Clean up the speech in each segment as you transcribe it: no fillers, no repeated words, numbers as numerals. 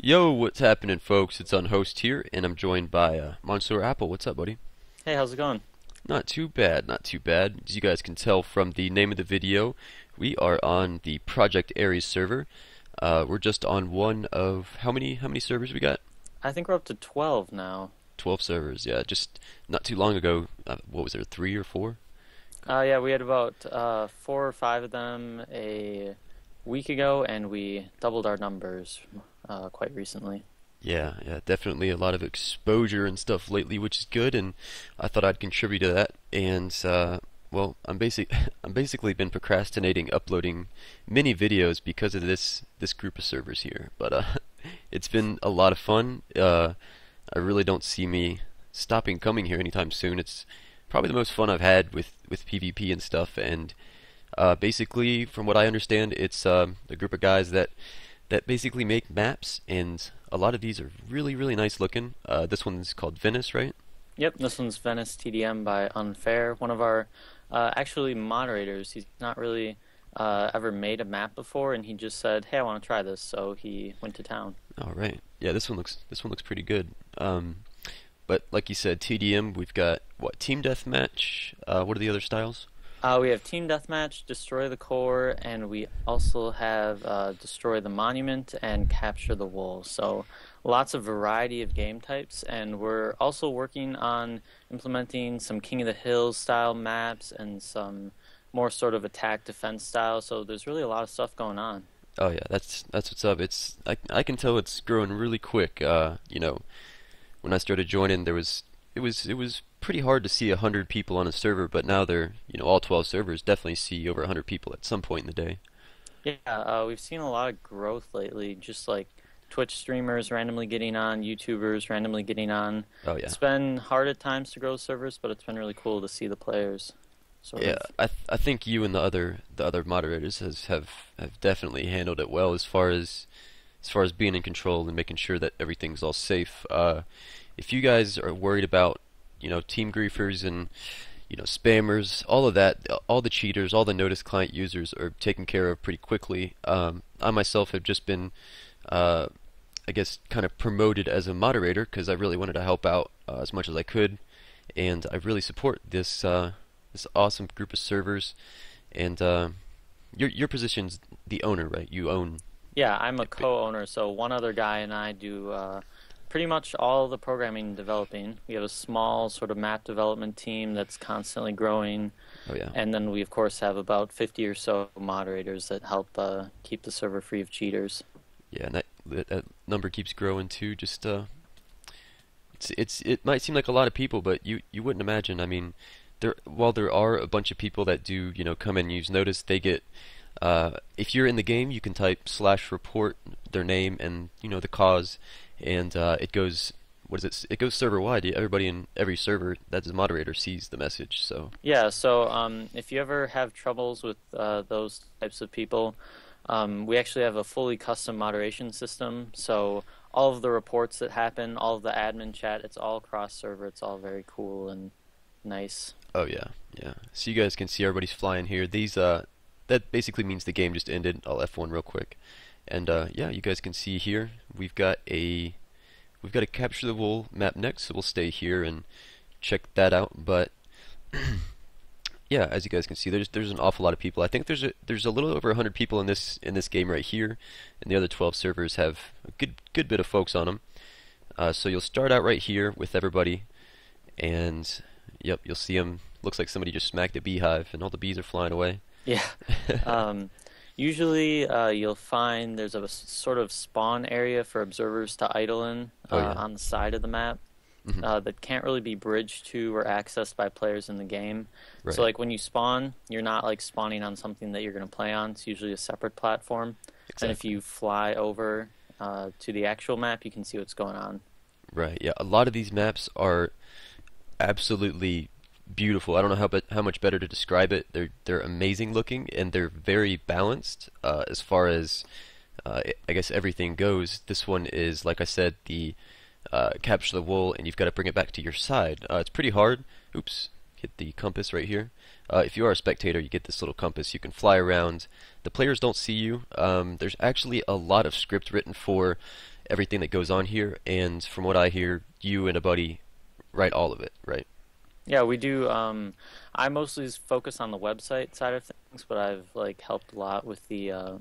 Yo, what's happening, folks? It's UNHOST here, and I'm joined by Monsieur Apple. What's up, buddy? Hey, how's it going? Not too bad, not too bad. As you guys can tell from the name of the video, we are on the Project Ares server. We're just on one of how many servers we got? I think we're up to 12 now. 12 servers. Yeah, just not too long ago. What was there, three or four? Yeah, we had about 4 or 5 of them a week ago, and we doubled our numbers quite recently. Yeah, yeah, definitely a lot of exposure and stuff lately, which is good, and I thought I'd contribute to that. And well, I'm basically been procrastinating uploading many videos because of this group of servers here. But it's been a lot of fun. I really don't see me stopping coming here anytime soon. It's probably the most fun I've had with PvP and stuff. And basically, from what I understand, it's a group of guys that basically make maps, and a lot of these are really, really nice looking. This one's called Venice, right? Yep, this one's Venice TDM by Unfair, one of our actually moderators. He's not really ever made a map before, and he just said, "Hey, I want to try this," so he went to town. All right. Yeah, this one looks pretty good. But like you said, TDM, we've got what, team deathmatch? What are the other styles? We have Team Deathmatch, Destroy the Core, and we also have Destroy the Monument and Capture the Wool. So lots of variety of game types, and we're also working on implementing some King of the Hills style maps and some more sort of attack defense style. So there's really a lot of stuff going on. Oh yeah, that's what's up. I can tell it's growing really quick. When I started joining, it was pretty hard to see 100 people on a server, but now all 12 servers definitely see over 100 people at some point in the day. Yeah, we've seen a lot of growth lately, just like Twitch streamers randomly getting on, YouTubers randomly getting on. Oh yeah. It's been hard at times to grow servers, but it's been really cool to see the players sort Yeah, of. I think you and the other moderators have definitely handled it well as far as being in control and making sure that everything's all safe. If you guys are worried about team griefers and spammers, all of that, all the cheaters, all the notice client users are taken care of pretty quickly. I myself have just been, I guess, kind of promoted as a moderator because I really wanted to help out as much as I could, and I really support this awesome group of servers. And your position's the owner, right? You own. Yeah, I'm a co-owner, so one other guy and I do pretty much all the programming and developing. We have a small sort of map development team that's constantly growing, Oh yeah. and then we of course have about 50 or so moderators that help keep the server free of cheaters. Yeah, and that number keeps growing too. Just it might seem like a lot of people, but you wouldn't imagine. I mean, while there are a bunch of people that do come and use notice, they get if you're in the game, you can type /report their name and the cause, and it goes. What is it? It goes server wide. Everybody in every server that's a moderator sees the message. So Yeah, so if you ever have troubles with those types of people, we actually have a fully custom moderation system. So all of the reports that happen, all of the admin chat, it's all cross server. It's all very cool and nice. oh yeah, yeah. So you guys can see everybody's flying here. These that basically means the game just ended. I'll F1 real quick, and yeah, you guys can see here we've got a capture the wool map next, so we'll stay here and check that out. But yeah, as you guys can see, there's an awful lot of people. I think there's a little over 100 people in this game right here, and the other 12 servers have a good bit of folks on them. So you'll start out right here with everybody, and yep, you'll see them. Looks like somebody just smacked a beehive, and all the bees are flying away. Yeah. Usually you'll find there's a sort of spawn area for observers to idle in Oh yeah. on the side of the map Hmm. that can't really be bridged to or accessed by players in the game. Right. So like when you spawn, you're not like spawning on something that you're going to play on. It's usually a separate platform. And if Exactly. you fly over to the actual map, you can see what's going on. Right. Yeah. A lot of these maps are absolutely beautiful. I don't know how much better to describe it. They're amazing looking, and they're very balanced as far as I guess everything goes. This one is, like I said, the capture the wool, and you've got to bring it back to your side. It's pretty hard. Oops, hit the compass right here. If you are a spectator, you get this little compass. You can fly around. The players don't see you. There's actually a lot of script written for everything that goes on here, and from what I hear, you and a buddy write all of it, right? Yeah, we do. I mostly focus on the website side of things, but I've like helped a lot with the Oh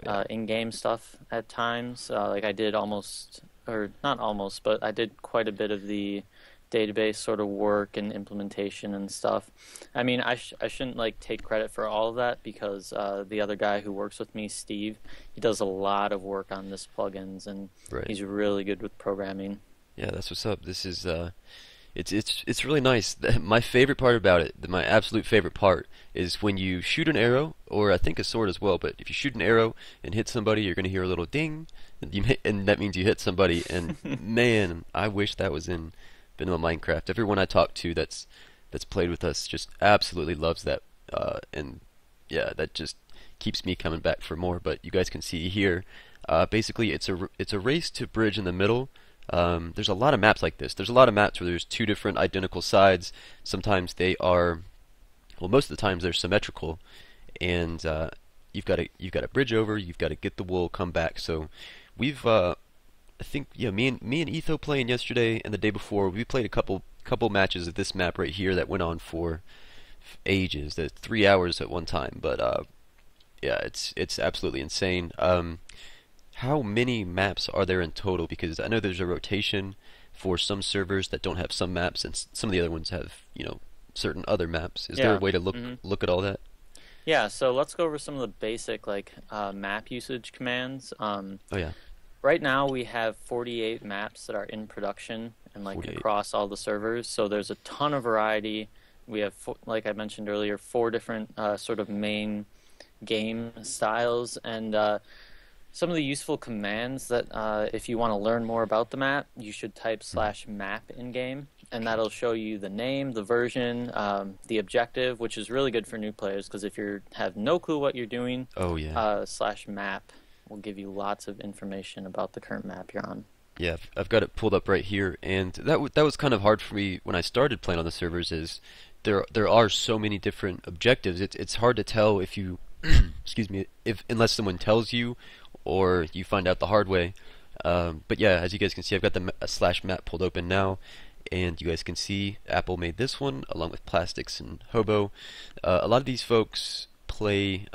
yeah, in-game stuff at times. Like I did almost, or not almost, but I did quite a bit of the database sort of work and implementation and stuff. I mean, I shouldn't like take credit for all of that because the other guy who works with me, Steve, he does a lot of work on this plugins and right. he's really good with programming. Yeah, that's what's up. This is it's really nice. My favorite part about it, my absolute favorite part, is when you shoot an arrow, or I think a sword as well. But if you shoot an arrow and hit somebody, you're gonna hear a little ding, and that means you hit somebody. And man, I wish that was in vanilla Minecraft. Everyone I talk to that's played with us just absolutely loves that, and yeah, that just keeps me coming back for more. But you guys can see here, basically it's a race to bridge in the middle. There's a lot of maps like this. There's a lot of maps where there's two different identical sides. Sometimes they are, well, most of the times they're symmetrical, and you've got to bridge over. You've got to get the wool, come back. So we've I think yeah, me and Etho playing yesterday and the day before, we played a couple matches of this map right here that went on for ages, 3 hours at one time. But yeah, it's absolutely insane. How many maps are there in total? Because I know there's a rotation for some servers that don't have some maps, and some of the other ones have, certain other maps. Is there a Yeah. way to hmm look at all that? Yeah, so let's go over some of the basic like map usage commands. Oh yeah, Right now we have 48 maps that are in production and like 48. across all the servers. So there's a ton of variety. We have, like I mentioned earlier, four different sort of main game styles and some of the useful commands that if you want to learn more about the map, you should type /map in game, and Okay. that'll show you the name, the version, the objective, which is really good for new players because if you have no clue what you're doing, Oh yeah. /map will give you lots of information about the current map you're on. Yeah, I've got it pulled up right here, and that was kind of hard for me when I started playing on the servers. Is there are so many different objectives. It's hard to tell if you excuse me, if unless someone tells you or you find out the hard way. But yeah, as you guys can see, I've got the /map pulled open now, and you guys can see Apple made this one along with Plastics and Hobo. A lot of these folks play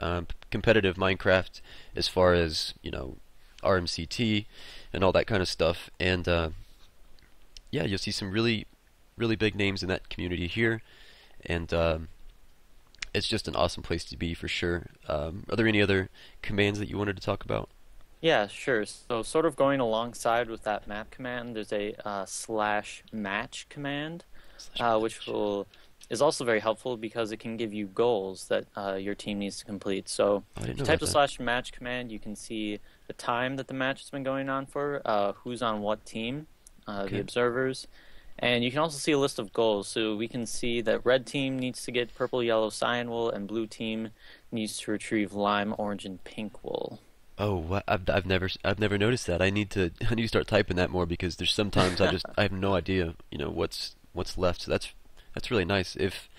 competitive Minecraft as far as RMCT and all that kind of stuff, and yeah, you'll see some really big names in that community here, and it's just an awesome place to be for sure. Are there any other commands that you wanted to talk about? Yeah, sure. So, sort of going alongside with that map command, there's a /match command, which Match. is also very helpful because it can give you goals that your team needs to complete. So, Oh, I didn't if know you type about the that. /match command, you can see the time that the match has been going on for, who's on what team, the Okay. observers, and you can also see a list of goals. So we can see that red team needs to get purple, yellow, cyan wool, and blue team needs to retrieve lime, orange, and pink wool. Oh, I've never noticed that. I need to start typing that more because there's sometimes I have no idea, what's left. So that's really nice. If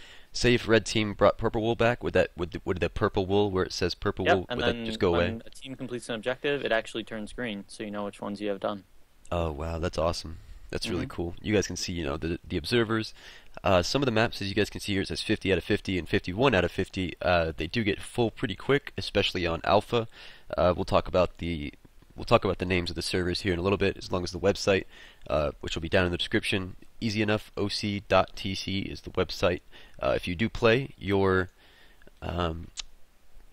red team brought purple wool back, would the purple wool where it says purple Yep, wool and would that then just go away? when a team completes an objective, it actually turns green, so you know which ones you have done. Oh wow, that's awesome. That's really hmm cool. You guys can see, the observers. Some of the maps, as you guys can see here, it says 50 out of 50 and 51 out of 50. They do get full pretty quick, especially on alpha. We'll talk about the names of the servers here in a little bit, as long as the website, which will be down in the description. Easy enough. oc.tc is the website. If you do play, your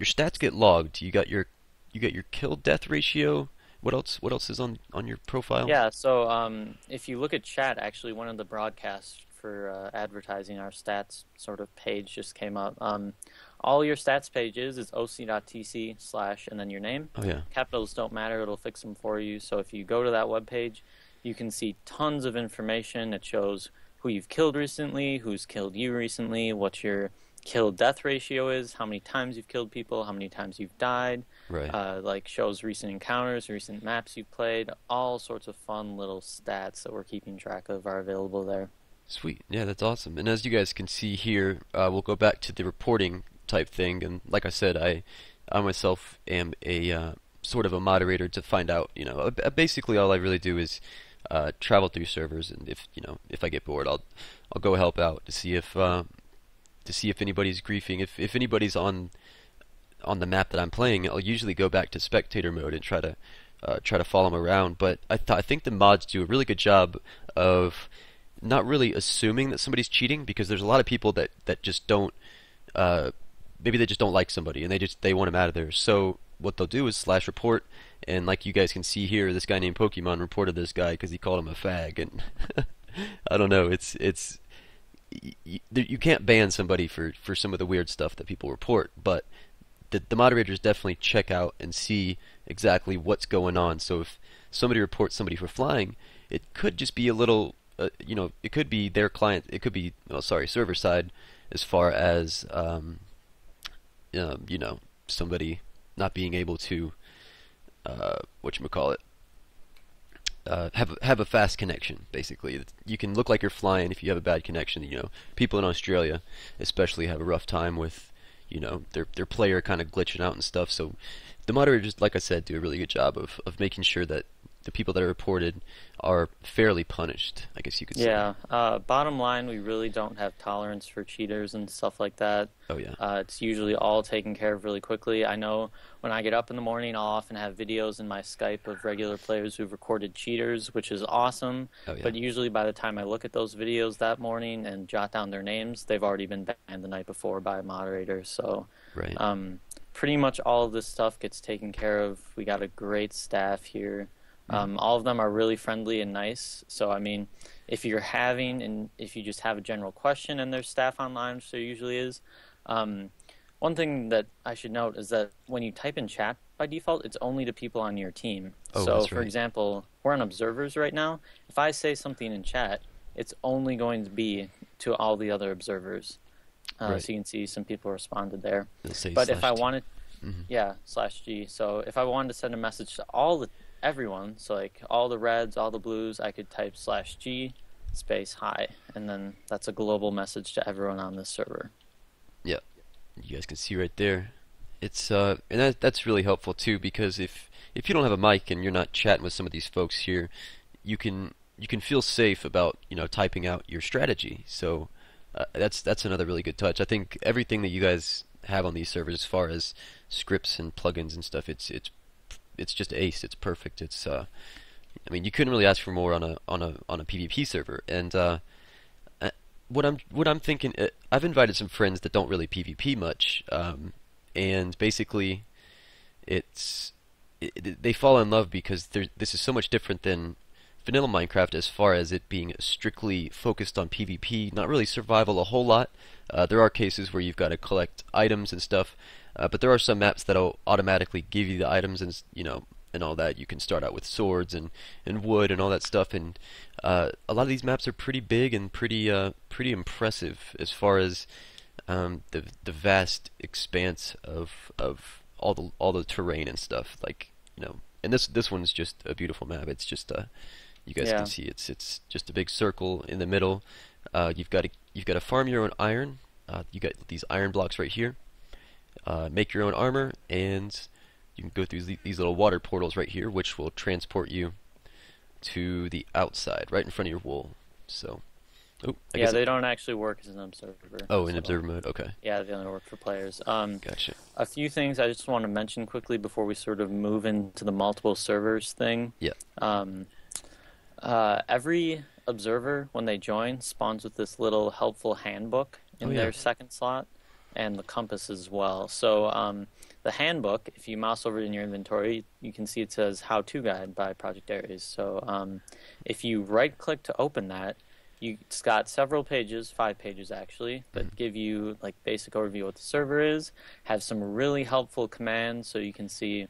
stats get logged. You got your kill death ratio. What else is on your profile? Yeah, so if you look at chat, actually, one of the broadcasts for advertising our stats sort of page just came up. All your stats pages is oc.tc / and then your name. Oh yeah. Capitals don't matter, it'll fix them for you. So if you go to that web page, you can see tons of information. It shows who you've killed recently, who's killed you recently, what your kill death ratio is, how many times you've killed people, how many times you've died, Right. like shows recent encounters, recent maps you've played, all sorts of fun little stats that we're keeping track of are available there. Sweet. Yeah, that's awesome. And as you guys can see here, we'll go back to the reporting type thing. And like I said, I myself am sort of a moderator to find out. Basically all I really do is travel through servers, and if I get bored, I'll go help out to see if anybody's griefing. If anybody's on the map that I'm playing, I'll usually go back to spectator mode and try to follow them around. But I think the mods do a really good job of not really assuming that somebody's cheating, because there's a lot of people that just don't maybe they just don't like somebody and they want them out of there. So what they'll do is slash report, and like you guys can see here, this guy named Pokemon reported this guy because he called him a fag, and I don't know, you can't ban somebody for some of the weird stuff that people report, but the moderators definitely check out and see exactly what's going on. So if somebody reports somebody for flying, it could just be a little, it could be their client, it could be, server side, as far as, somebody not being able to, whatchamacallit, have a fast connection. Basically, you can look like you're flying if you have a bad connection. People in Australia especially have a rough time with their player kind of glitching out and stuff. So the moderators, like I said, do a really good job of making sure that the people that are reported are fairly punished, I guess you could say. Yeah. Bottom line, we really don't have tolerance for cheaters and stuff like that. Oh yeah. It's usually all taken care of really quickly. I know when I get up in the morning, I'll often have videos in my Skype of regular players who've recorded cheaters, which is awesome. Oh yeah. But usually by the time I look at those videos that morning and jot down their names, they've already been banned the night before by a moderator. So Right. pretty much all of this stuff gets taken care of. We got a great staff here. All of them are really friendly and nice. So, I mean, if you just have a general question and there's staff online, which there usually is, one thing that I should note is that when you type in chat by default, it's only to people on your team. Oh, So, that's for right. example, we're on observers right now. If I say something in chat, it's only going to be to all the other observers. Right. So you can see some people responded there. It'll say But if I /T. wanted, Mhm. yeah, /G. So if I wanted to send a message to everyone, so like all the reds, all the blues, I could type /G space hi, and then that's a global message to everyone on this server. Yeah, you guys can see right there. It's and that's really helpful too, because if you don't have a mic and you're not chatting with some of these folks here, you can feel safe about typing out your strategy. So that's another really good touch. I think everything that you guys have on these servers, as far as scripts and plugins and stuff, it's just ace. It's perfect. I mean, you couldn't really ask for more on a PvP server. And what I'm thinking, I've invited some friends that don't really PvP much, and basically, they fall in love because this is so much different than vanilla Minecraft, as far as it being strictly focused on PvP, not really survival a whole lot. There are cases where you've got to collect items and stuff, but there are some maps that'll automatically give you the items, and all that. You can start out with swords and wood and all that stuff, and a lot of these maps are pretty big and pretty impressive, as far as the vast expanse of all the terrain and stuff. Like, and this one's just a beautiful map. It's just you guys can see it's just a big circle in the middle. You've got to farm your own iron. You got these iron blocks right here. Make your own armor, and you can go through these little water portals right here, which will transport you to the outside, right in front of your wool. So, yeah, they don't actually work as an observer. Oh, in observer mode, okay. Yeah, they only work for players. Gotcha. A few things I just want to mention quickly before we sort of move into the multiple servers thing. Yeah. Every observer, when they join, spawns with this little helpful handbook in their second slot, and the compass as well. So the handbook, if you mouse over in your inventory, you can see it says How To Guide by Project Ares. So if you right-click to open that, it's got several pages, 5 pages actually, that give you like basic overview of what the server is, have some really helpful commands. So you can see,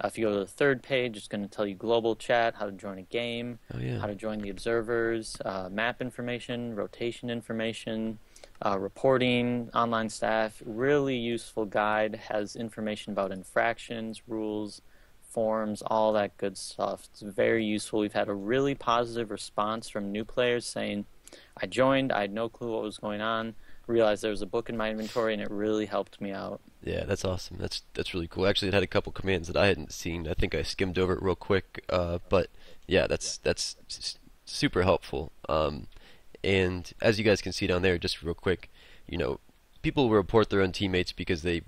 if you go to the third page, it's going to tell you global chat, how to join a game, how to join the observers, map information, rotation information, reporting, online staff. Really useful guide, has information about infractions, rules, forms, all that good stuff. It's very useful. We've had a really positive response from new players saying, I joined, I had no clue what was going on. realized there was a book in my inventory, and it really helped me out. Yeah, that's awesome. That's really cool. Actually, it had a couple commands that I hadn't seen. I think I skimmed over it real quick. But yeah, that's super helpful. And as you guys can see down there, just real quick, you know, people will report their own teammates because they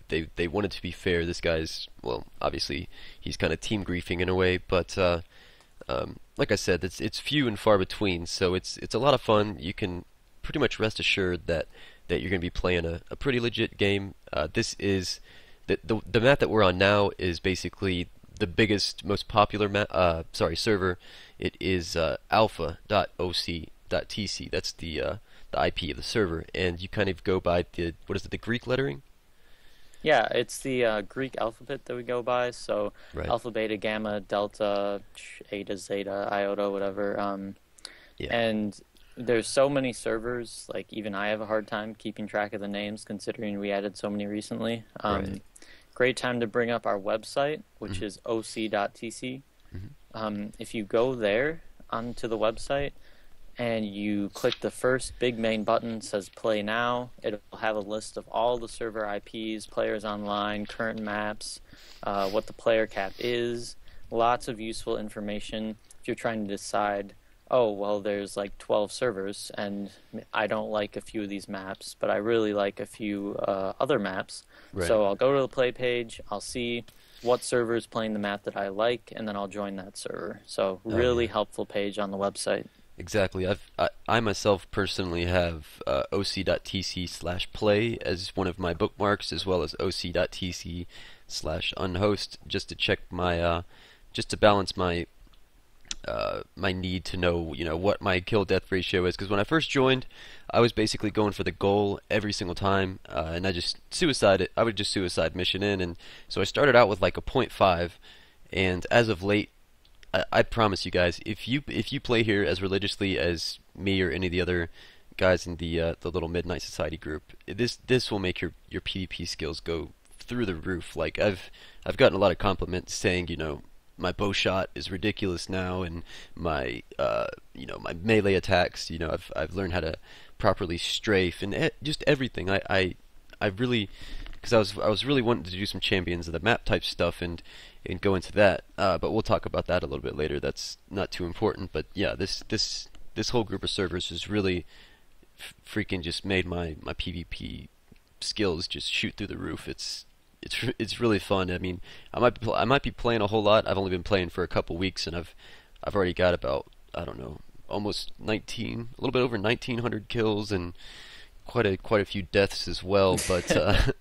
want it to be fair. This guy's, well, obviously he's kind of team griefing in a way, but like I said, it's few and far between. So it's a lot of fun. You can pretty much rest assured that you're going to be playing a pretty legit game. This is the map that we're on now is basically the biggest, most popular server. It is alpha.oc.tc. That's the IP of the server, and you kind of go by the what is it, the Greek lettering? Yeah, it's the Greek alphabet that we go by. So Right. alpha, beta, gamma, delta, eta, zeta, iota, whatever. Yeah. And there's so many servers, like even I have a hard time keeping track of the names considering we added so many recently. Right. Great time to bring up our website, which Mhm. is oc.tc. Mhm. If you go there onto the website and you click the first big main button, says play now, it'll have a list of all the server IPs, players online, current maps, what the player cap is, lots of useful information if you're trying to decide, oh, well, there's like 12 servers, and I don't like a few of these maps, but I really like a few other maps. Right. So I'll go to the play page, I'll see what server is playing the map that I like, and then I'll join that server. So Oh really yeah. helpful page on the website. Exactly. I myself personally have oc.tc/play as one of my bookmarks, as well as oc.tc/unhost, just to check my just to balance my need to know, what my kill death ratio is. Because when I first joined, I was basically going for the goal every single time, and I just suicide it. I would just suicide mission in, and so I started out with like a point 0.5, and as of late, I promise you guys, if you play here as religiously as me or any of the other guys in the little Midnight Society group, this will make your PvP skills go through the roof. Like I've gotten a lot of compliments saying, my bow shot is ridiculous now, and my melee attacks, I've learned how to properly strafe and just everything. I really, because I was really wanting to do some champions of the map type stuff and go into that. But we'll talk about that a little bit later. That's not too important. But yeah, this whole group of servers has really freaking just made my PvP skills just shoot through the roof. It's really fun. I mean, I might be playing a whole lot. I've only been playing for a couple weeks, and I've already got about, I don't know, almost 19, a little bit over 1900 kills and quite a few deaths as well. But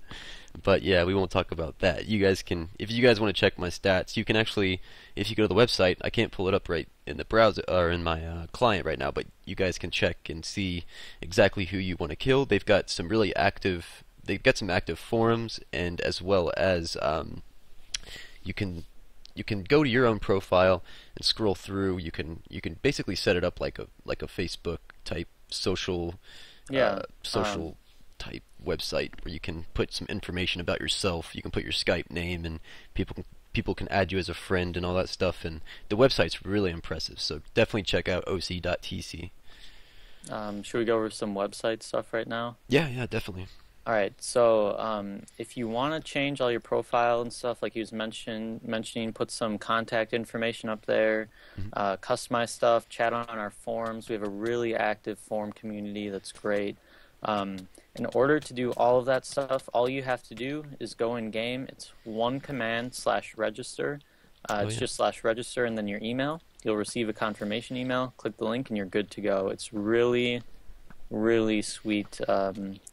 but yeah, we won't talk about that. You guys can, if you guys want to check my stats, you can actually, if you go to the website, I can't pull it up right in the browser or in my client right now, but you guys can check and see exactly who you want to kill. They've got some active forums, and as well as you can go to your own profile and scroll through. You can basically set it up like a Facebook type Yeah. social type website where you can put some information about yourself. You can put your Skype name, and people can add you as a friend and all that stuff. And the website's really impressive. So definitely check out oc.tc. Should we go over some website stuff right now? Yeah, definitely. All right. So if you want to change all your profile and stuff, like he was mentioning, put some contact information up there, Mhm. customize stuff, chat on our forums. We have a really active forum community that's great. In order to do all of that stuff, all you have to do is go in game. It's one command /register. Oh It's yeah. just /register and then your email. You'll receive a confirmation email. Click the link and you're good to go. It's really, really sweet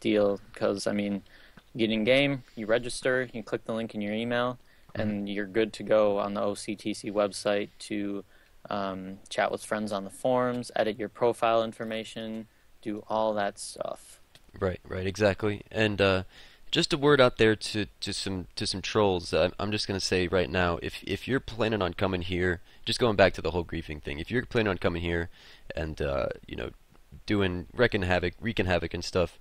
deal because, I mean, you get in game, you register, you click the link in your email, and you're good to go on the OCTC website to chat with friends on the forums, edit your profile information, do all that stuff. Right, exactly. And just a word out there to some trolls. I'm just gonna say right now, if you're planning on coming here, just going back to the whole griefing thing, if you're planning on coming here and doing wreaking havoc and stuff,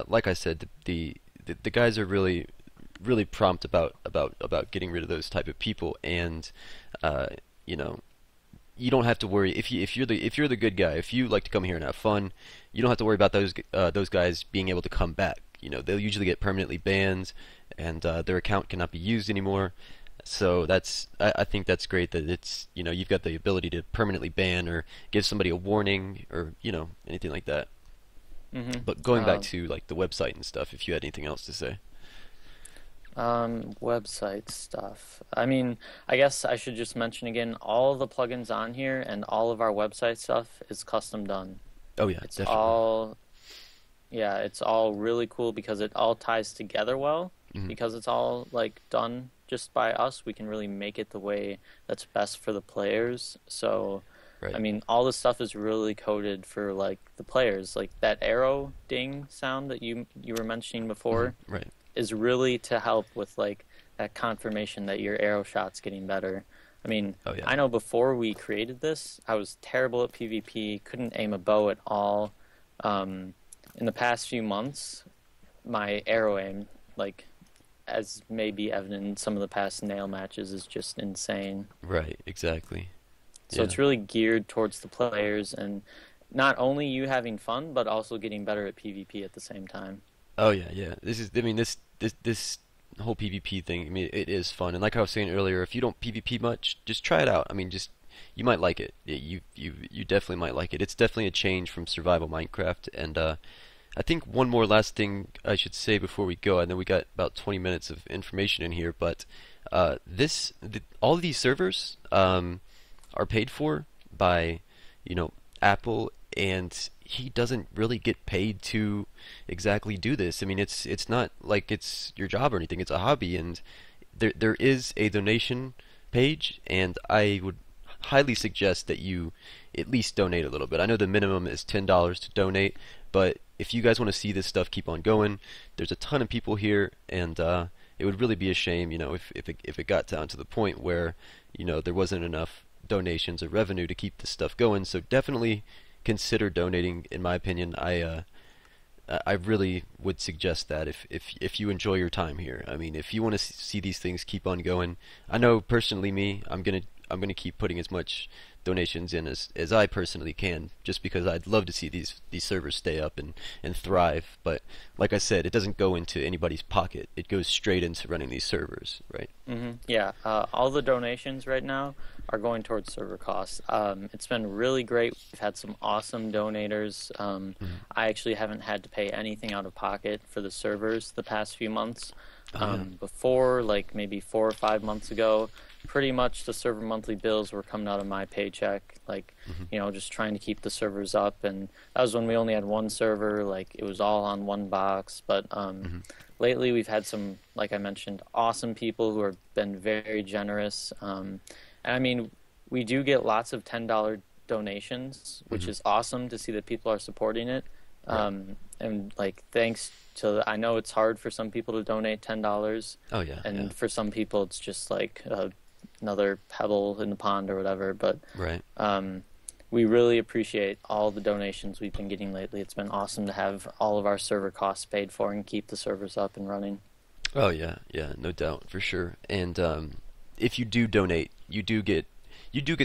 like I said, the guys are really prompt about getting rid of those type of people, and uh, you know you don't have to worry if you're the good guy. If you like to come here and have fun, you don't have to worry about those guys being able to come back. You know, they'll usually get permanently banned, and their account cannot be used anymore. So I think that's great that it's, you know, you've got the ability to permanently ban or give somebody a warning or, you know, anything like that. Hmm. But going back to like the website and stuff, if you had anything else to say. Website stuff. I mean, I guess I should just mention again, all the plugins on here and all of our website stuff is custom done. Oh yeah, It's definitely. all, yeah, it's all really cool because it all ties together well. Hmm. Because it's all like done just by us, we can really make it the way that's best for the players. So, I Right. mean, all this stuff is really coded for like the players. Like that arrow ding sound that you were mentioning Hmm. before Right. is really to help with like that confirmation that your arrow shot's getting better. I mean, Oh yeah. I know before we created this, I was terrible at PvP, couldn't aim a bow at all. Um, in the past few months, my arrow aim, like as may be evident in some of the past nail matches, is just insane. Right. Exactly. So Yeah. it's really geared towards the players and not only you having fun, but also getting better at PvP at the same time. Oh yeah. Yeah. This is. I mean, this whole PvP thing. I mean, it is fun. And like I was saying earlier, if you don't PvP much, just try it out. I mean, just you might like it. You definitely might like it. It's definitely a change from survival Minecraft. And I think one more last thing I should say before we go. I know we got about 20 minutes of information in here, but all of these servers are paid for by, you know, Apple, and he doesn't really get paid to exactly do this. I mean, it's not like it's your job or anything. It's a hobby, and there is a donation page, and I would highly suggest that you at least donate a little bit. I know the minimum is $10 to donate, but if you guys want to see this stuff keep on going, there's a ton of people here, and it would really be a shame, you know, if it got down to the point where, you know, there wasn't enough donations or revenue to keep this stuff going. So definitely consider donating. In my opinion, I really would suggest that if you enjoy your time here. I mean, if you want to see these things keep on going, I know personally me, I'm gonna keep putting as much donations in as I personally can, just because I'd love to see these servers stay up and thrive. But like I said, it doesn't go into anybody's pocket. It goes straight into running these servers, right? Yeah, all the donations right now are going towards server costs. It's been really great. We've had some awesome donators. Hmm. I actually haven't had to pay anything out of pocket for the servers the past few months. Oh yeah. Before, like maybe 4 or 5 months ago, pretty much the server monthly bills were coming out of my paycheck. Like, Hmm. just trying to keep the servers up. And that was when we only had one server. Like, it was all on one box. But Hmm. lately, we've had some, like I mentioned, awesome people who have been very generous. And I mean, we do get lots of $10 donations, which Hmm. is awesome to see that people are supporting it. Right. And like, thanks to, I know it's hard for some people to donate $10, Oh yeah. Yeah. and for some people it's just like another pebble in the pond or whatever. But Right. um, we really appreciate all the donations we've been getting lately. It's been awesome to have all of our server costs paid for and keep the servers up and running. Oh yeah. Yeah. No doubt for sure. And if you do donate, you do get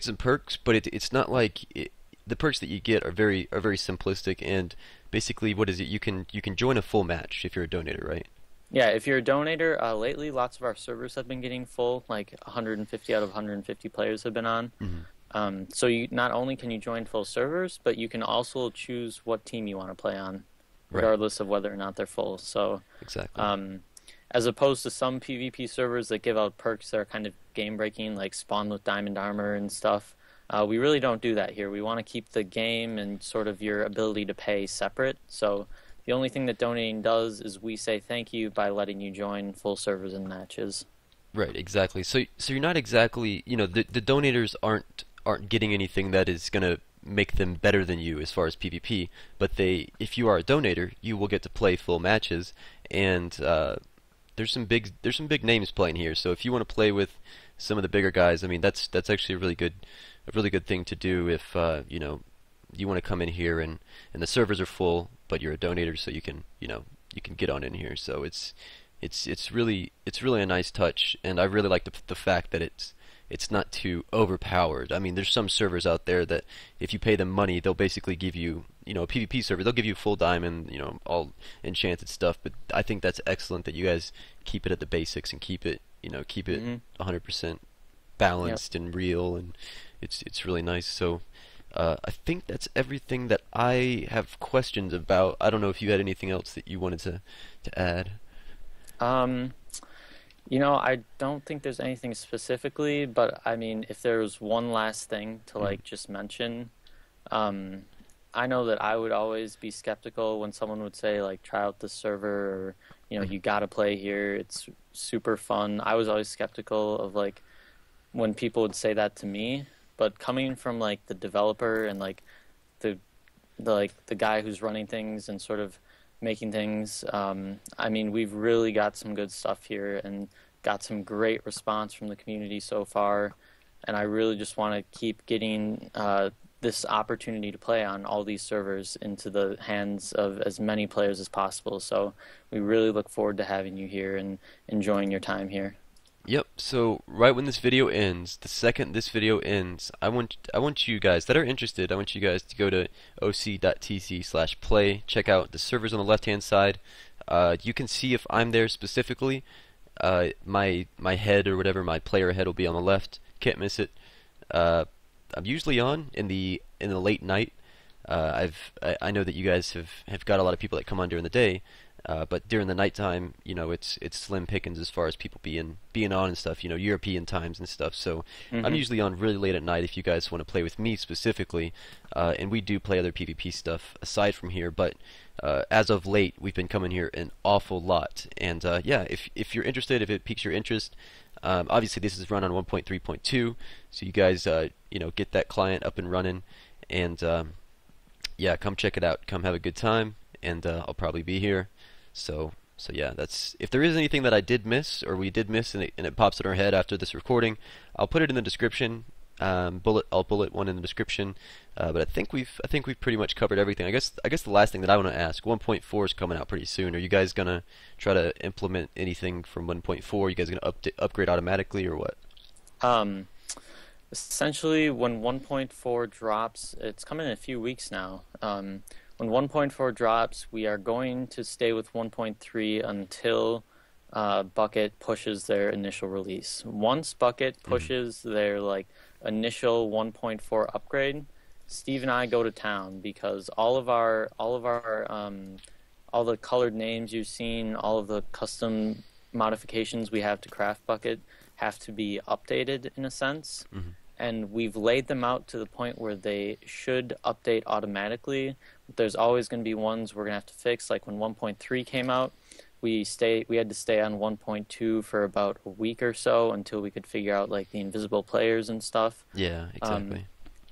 some perks, but it's not like the perks that you get are very simplistic, and basically what is it? You can join a full match if you're a donator, right? Yeah, if you're a donator, lately lots of our servers have been getting full, like 150 out of 150 players have been on. Hmm. So you not only can you join full servers, but you can also choose what team you want to play on, Right. regardless of whether or not they're full. So, Exactly. um, as opposed to some PvP servers that give out perks that are kind of game breaking, like spawn with diamond armor and stuff, we really don't do that here. We want to keep the game and sort of your ability to pay separate. So the only thing that donating does is we say thank you by letting you join full servers and matches. Right. Exactly. So you're not exactly, the donators aren't getting anything that is gonna make them better than you as far as PvP, but if you are a donator, you will get to play full matches, and there's some big names playing here. So if you want to play with some of the bigger guys, I mean that's actually a really good thing to do if you want to come in here and the servers are full, but you're a donator, so you can get on in here. So it's really a nice touch, and I really like the fact that it's not too overpowered. I mean, there's some servers out there that if you pay them money, they'll basically give you, a PvP server. They'll give you full diamond, all enchanted stuff. But I think that's excellent that you guys keep it at the basics and keep it Hmm. 100% Yep. balanced and real, and it's really nice. So I think that's everything that I have questions about. I don't know if you had anything else that you wanted to add. Um, I don't think there's anything specifically, but I mean, if there was one last thing to Mhm. like just mention, um, I know that I would always be skeptical when someone would say like try out this server or Mhm. you got to play here. It's super fun. I was always skeptical of like when people would say that to me, but coming from like the developer and like the the guy who's running things and sort of making things, I mean, we've really got some good stuff here and got some great response from the community so far. And I really just want to keep getting this opportunity to play on all these servers into the hands of as many players as possible. So we really look forward to having you here and enjoying your time here. Yep. So right when this video ends, the second this video ends, I want you guys that are interested, I want you guys to go to oc.tc/play. Check out the servers on the left-hand side. You can see if I'm there specifically. My head or whatever, my player head will be on the left. Can't miss it. Uh, I'm usually on in the late night. I know that you guys have got a lot of people that come on during the day, but during the nighttime, it's slim pickings as far as people being on and stuff. European times and stuff. So I'm Hmm. usually on really late at night if you guys want to play with me specifically, and we do play other PvP stuff aside from here. But as of late, we've been coming here an awful lot, and yeah, if you're interested, if it piques your interest. Obviously, this is run on 1.3.2, so you guys, get that client up and running, and yeah, come check it out. Come have a good time, and I'll probably be here. So yeah, that's if there is anything that I did miss or we did miss, and it pops in our head after this recording, I'll put it in the description. I'll bullet one in the description. But I think we've pretty much covered everything. I guess the last thing that I want to ask, 1.4 is coming out pretty soon. Are you guys gonna try to implement anything from 1.4? You guys gonna upgrade automatically or what? Um, Essentially, when 1.4 drops, it's coming in a few weeks now. When 1.4 drops, we are going to stay with 1.3 until Bucket pushes their initial release. Once Bucket Mm. pushes their like initial 1.4 upgrade, Steve and I go to town because all the colored names you've seen, all of the custom modifications we have to Craft Bucket have to be updated in a sense, Hmm. and we've laid them out to the point where they should update automatically. There's always going to be ones we're going to have to fix, like when 1.3 came out, we had to stay on 1.2 for about a week or so until we could figure out like the invisible players and stuff. Yeah, Um, exactly.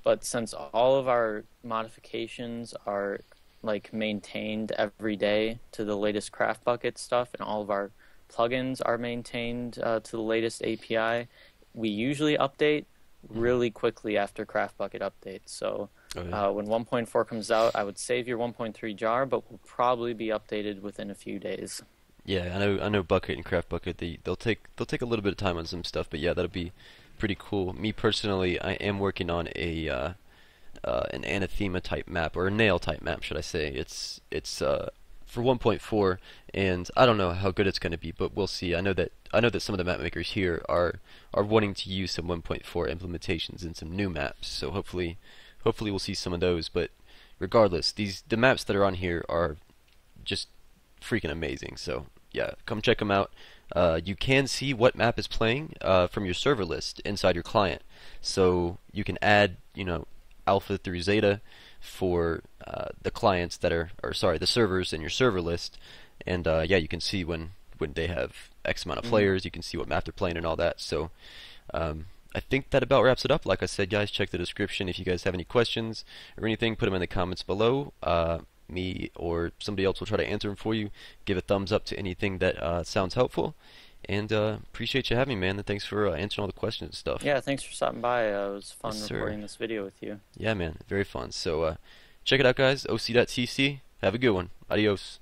but since all of our modifications are like maintained every day to the latest Craft Bucket stuff, and all of our plugins are maintained to the latest API, we usually update Hmm. really quickly after Craft Bucket updates. So Oh yeah. when 1.4 comes out, I would save your 1.3 jar, but will probably be updated within a few days. Yeah, I know Bucket and Craft Bucket. They'll take a little bit of time on some stuff, but yeah, that'll be pretty cool. Me personally, I am working on an anathema type map or a nail type map, should I say? It's for 1.4, and I don't know how good it's going to be, but we'll see. I know that some of the map makers here are wanting to use some 1.4 implementations in some new maps, so hopefully we'll see some of those. But regardless, the maps that are on here are just freaking amazing. So yeah, come check them out. You can see what map is playing from your server list inside your client. So you can add, alpha through zeta for the clients that are, or sorry, the servers in your server list, and yeah, you can see when they have X amount of Hmm. players. You can see what map they're playing and all that. So I think that about wraps it up. Like I said, guys, check the description if you guys have any questions or anything. Put them in the comments below. Me or somebody else will try to answer them for you. Give a thumbs up to anything that sounds helpful. And appreciate you having me, man. And thanks for answering all the questions and stuff. Yeah, thanks for stopping by. It was Yes, fun sir. recording this video with you. Yeah, man. Very fun. So check it out, guys. oc.tc. Have a good one. Adios.